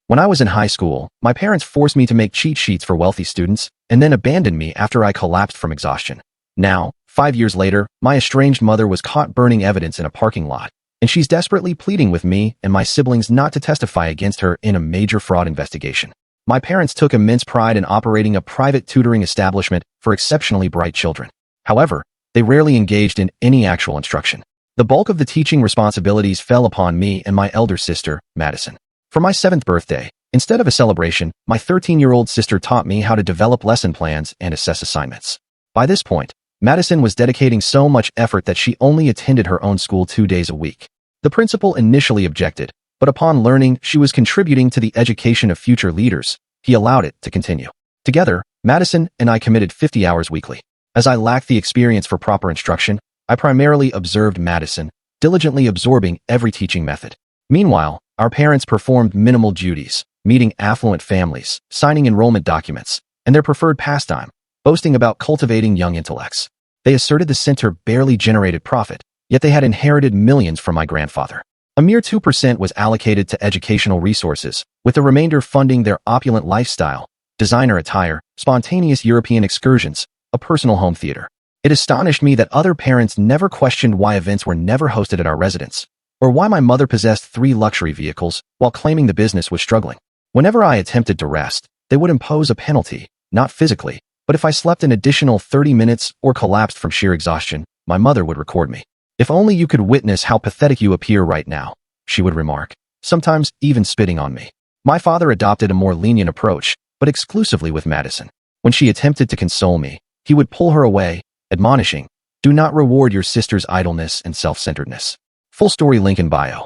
When I was in high school, my parents forced me to make cheat sheets for wealthy students and then abandoned me after I collapsed from exhaustion. Now, 5 years later, my estranged mother was caught burning evidence in a parking lot, and she's desperately pleading with me and my siblings not to testify against her in a major fraud investigation. My parents took immense pride in operating a private tutoring establishment for exceptionally bright children. However, they rarely engaged in any actual instruction. The bulk of the teaching responsibilities fell upon me and my elder sister, Madison. For my 7th birthday, instead of a celebration, my 13-year-old sister taught me how to develop lesson plans and assess assignments. By this point, Madison was dedicating so much effort that she only attended her own school 2 days a week. The principal initially objected, but upon learning she was contributing to the education of future leaders, he allowed it to continue. Together, Madison and I committed 50 hours weekly. As I lacked the experience for proper instruction, I primarily observed Madison, diligently absorbing every teaching method. Meanwhile, our parents performed minimal duties, meeting affluent families, signing enrollment documents, and their preferred pastime, boasting about cultivating young intellects. They asserted the center barely generated profit, yet they had inherited millions from my grandfather. A mere 2% was allocated to educational resources, with the remainder funding their opulent lifestyle, designer attire, spontaneous European excursions, a personal home theater. It astonished me that other parents never questioned why events were never hosted at our residence, or why my mother possessed 3 luxury vehicles while claiming the business was struggling. Whenever I attempted to rest, they would impose a penalty, not physically, but if I slept an additional 30 minutes or collapsed from sheer exhaustion, my mother would record me. "If only you could witness how pathetic you appear right now," she would remark, sometimes even spitting on me. My father adopted a more lenient approach, but exclusively with Madison. When she attempted to console me, he would pull her away, admonishing, "Do not reward your sister's idleness and self-centeredness." Full story link in bio.